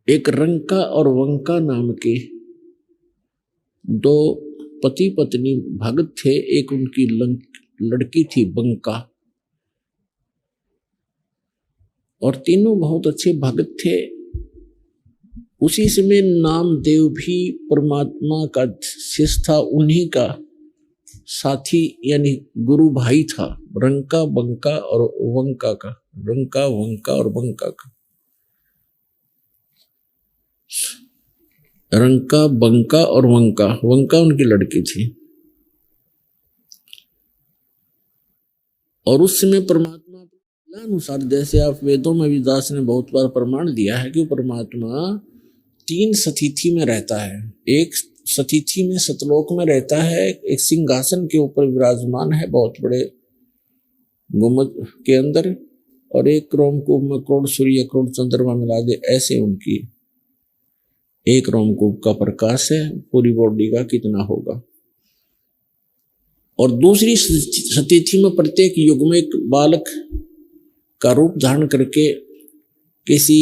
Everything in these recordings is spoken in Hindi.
एक रंका और वंका नाम के दो पति पत्नी भगत थे। एक उनकी लड़की थी बंका, और तीनों बहुत अच्छे भगत थे। उसी समय नामदेव भी परमात्मा का शिष्य था, उन्हीं का साथी यानी गुरु भाई था। रंका बंका और वंका का, रंका वंका और बंका का, रंका बंका और वंका, वंका उनकी लड़की थी। और उस समय परमात्मा अनुसार, जैसे आप वेदों में भी दास ने बहुत बार प्रमाण दिया है कि परमात्मा 3 सतिथि में रहता है। एक सतिथि में सतलोक में रहता है, एक सिंहासन के ऊपर विराजमान है बहुत बड़े गुम्बद के अंदर, और एक रोमकूप में करोड़ सूर्य करोड़ चंद्रमा मिला दे ऐसे उनकी एक रोमकूप का प्रकाश है। पूरी बॉडी का कितना होगा। और दूसरी सतिथि में प्रत्येक युग में एक बालक का रूप धारण करके किसी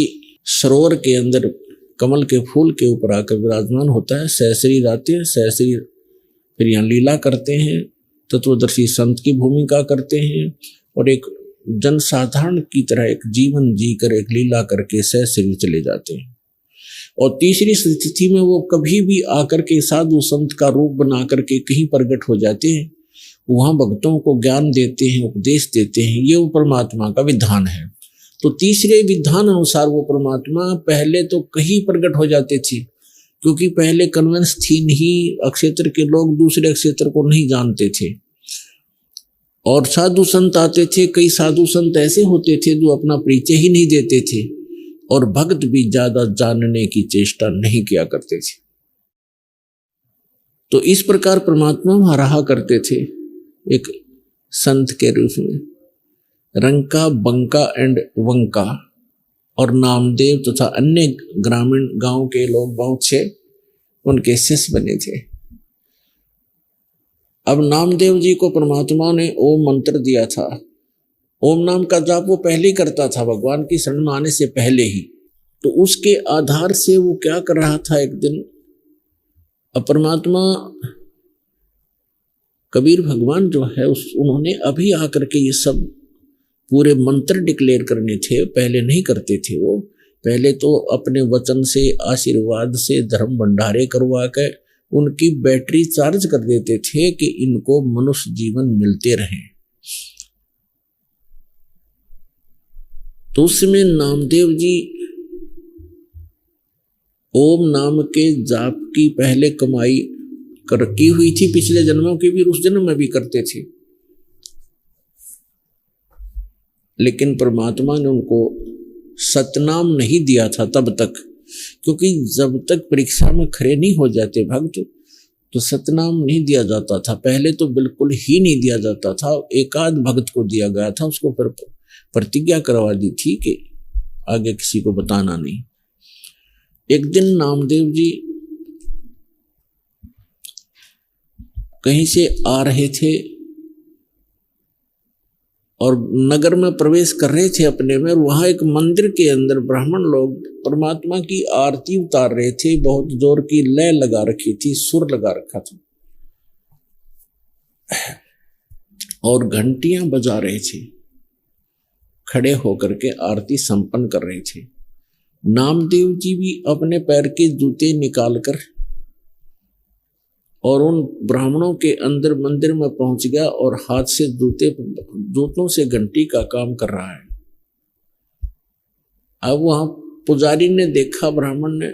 सरोवर के अंदर कमल के फूल के ऊपर आकर विराजमान होता है। सहस्री आते हैं, सहस्री फिर यहाँ लीला करते हैं, तत्वदर्शी संत की भूमिका करते हैं, और एक जनसाधारण की तरह एक जीवन जीकर एक लीला करके सहस्री चले जाते हैं। और तीसरी स्थिति में वो कभी भी आकर के साधु संत का रूप बना करके कहीं प्रकट हो जाते हैं, वहां भक्तों को ज्ञान देते हैं, उपदेश देते हैं। ये वो परमात्मा का विधान है। तो तीसरे विधान अनुसार वो परमात्मा पहले तो कहीं प्रकट हो जाते थे, क्योंकि पहले कन्वेंस थी नहीं, अक्षेत्र के लोग दूसरे अक्षेत्र को नहीं जानते थे, और साधु संत आते थे। कई साधु संत ऐसे होते थे जो अपना परिचय ही नहीं देते थे, और भक्त भी ज्यादा जानने की चेष्टा नहीं किया करते थे। तो इस प्रकार परमात्मा रहा करते थे एक संत के रूप में। रंका बंका एंड वंका और नामदेव तथा अन्य ग्रामीण गांव के लोग बहुत से उनके शिष्य बने थे। अब नामदेव जी को परमात्मा ने ओम मंत्र दिया था। ओम नाम का जाप वो पहले ही करता था, भगवान की शरण में आने से पहले ही। तो उसके आधार से वो क्या कर रहा था, एक दिन परमात्मा कबीर भगवान जो है उन्होंने अभी आकर के ये सब पूरे मंत्र डिक्लेयर करने थे, पहले नहीं करते थे। वो पहले तो अपने वचन से, आशीर्वाद से, धर्म भंडारे करवा कर उनकी बैटरी चार्ज कर देते थे कि इनको मनुष्य जीवन मिलते रहे। तो उसमें नामदेव जी ओम नाम के जाप की पहले कमाई की हुई थी, पिछले जन्मों की भी, उस जन्म में भी करते थे। लेकिन परमात्मा ने उनको सतनाम नहीं दिया था तब तक, क्योंकि जब तक परीक्षा में खड़े नहीं हो जाते भक्त तो सतनाम नहीं दिया जाता था। पहले तो बिल्कुल ही नहीं दिया जाता था। एकाध भक्त को दिया गया था, उसको फिर प्रतिज्ञा करवा दी थी कि आगे किसी को बताना नहीं। एक दिन नामदेव जी कहीं से आ रहे थे और नगर में प्रवेश कर रहे थे अपने में, और वहां एक मंदिर के अंदर ब्राह्मण लोग परमात्मा की आरती उतार रहे थे। बहुत जोर की लय लगा रखी थी, सुर लगा रखा था, और घंटियां बजा रहे थे, खड़े होकर के आरती संपन्न कर रहे थे। नामदेव जी भी अपने पैर के जूते निकालकर और उन ब्राह्मणों के अंदर मंदिर में पहुंच गया और हाथ से जूतों से घंटी का काम कर रहा है। अब वहां पुजारी ने देखा, ब्राह्मण ने,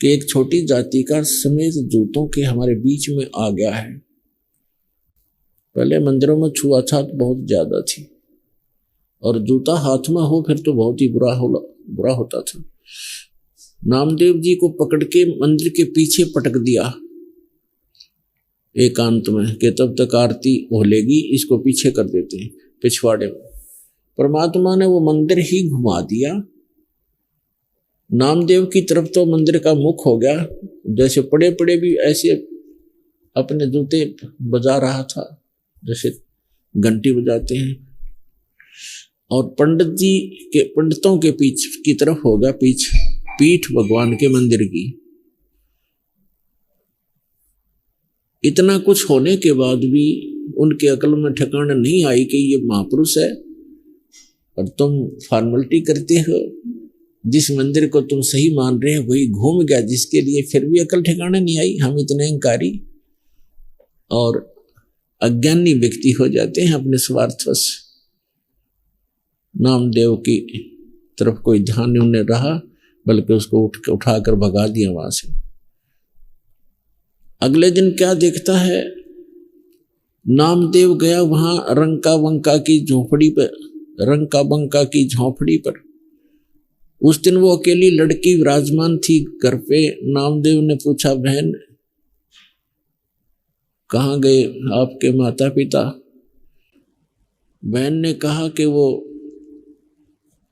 कि एक छोटी जाति का समेत जूतों के हमारे बीच में आ गया है। पहले मंदिरों में छुआछूत बहुत ज्यादा थी, और जूता हाथ में हो फिर तो बहुत ही बुरा होता था। नामदेव जी को पकड़ के मंदिर के पीछे पटक दिया एकांत में, कि तब तक आरती होलेगी, इसको पीछे कर देते हैं पिछवाड़े में। परमात्मा ने वो मंदिर ही घुमा दिया। नामदेव की तरफ तो मंदिर का मुख हो गया, जैसे पड़े पड़े भी ऐसे अपने जूते बजा रहा था, जैसे घंटी बजाते हैं। और पंडितों के पीछ की तरफ होगा पीठ भगवान के मंदिर की। इतना कुछ होने के बाद भी उनके अकल में ठिकाना नहीं आई कि ये महापुरुष है, और तुम फॉर्मेलिटी करते हो। जिस मंदिर को तुम सही मान रहे हो वही घूम गया जिसके लिए, फिर भी अकल ठिकाने नहीं आई। हम इतने अहंकारी और अज्ञानी व्यक्ति हो जाते हैं अपने स्वार्थवश। नामदेव की तरफ कोई ध्यान नहीं उन्हें रहा, बल्कि उसको उठाकर भगा दिया वहां से। अगले दिन क्या देखता है, नामदेव गया वहां रंका बंका की झोपड़ी पर। उस दिन वो अकेली लड़की विराजमान थी घर पे। नामदेव ने पूछा, बहन कहाँ गए आपके माता पिता? बहन ने कहा कि वो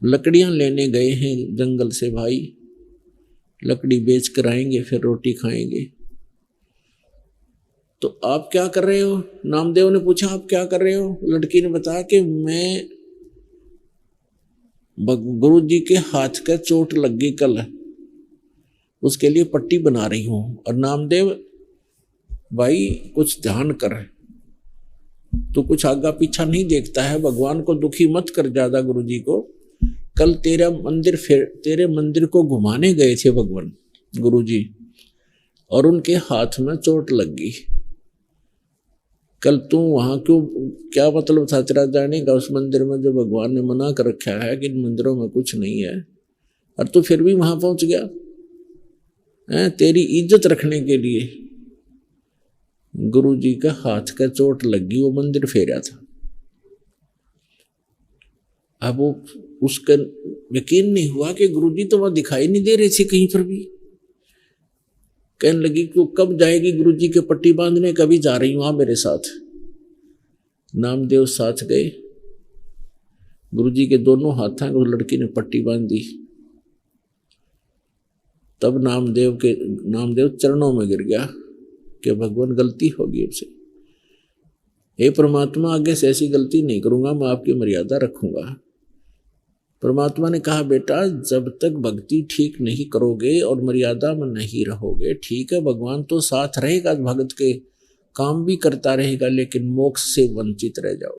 लकड़ियां लेने गए हैं जंगल से भाई, लकड़ी बेच कर आएंगे फिर रोटी खाएंगे। तो आप क्या कर रहे हो? नामदेव ने पूछा, आप क्या कर रहे हो? लड़की ने बताया कि मैं गुरु जी के हाथ का चोट लग गई कल, उसके लिए पट्टी बना रही हूं। और नामदेव, भाई कुछ ध्यान कर, तू कुछ आगा पीछा नहीं देखता है, भगवान को दुखी मत कर ज्यादा। गुरु जी को कल तेरे मंदिर को घुमाने गए थे भगवान गुरु जी, और उनके हाथ में चोट लग गई। कल तू वहां क्यों, क्या मतलब था तेरा जाने का उस मंदिर में जो भगवान ने मना कर रखा है कि इन मंदिरों में कुछ नहीं है, और तू फिर भी वहां पहुंच गया है तेरी इज्जत रखने के लिए। गुरु जी का हाथ का चोट लगी, वो मंदिर फेरा था। अब वो उसका यकीन नहीं हुआ कि गुरु जी तो वहां दिखाई नहीं दे रहे थे कहीं पर भी। कहने लगी कि कब जाएगी गुरु जी के पट्टी बांधने? कभी जा रही हूं, मेरे साथ। नामदेव साथ गए। गुरु जी के दोनों हाथों को लड़की ने पट्टी बांध दी। तब नामदेव चरणों में गिर गया कि भगवान गलती होगी हमसे, हे परमात्मा आगे से ऐसी गलती नहीं करूंगा, मैं आपकी मर्यादा रखूंगा। परमात्मा ने कहा, बेटा जब तक भक्ति ठीक नहीं करोगे और मर्यादा में नहीं रहोगे, ठीक है भगवान तो साथ रहेगा, भगत के काम भी करता रहेगा, लेकिन मोक्ष से वंचित रह जाओ।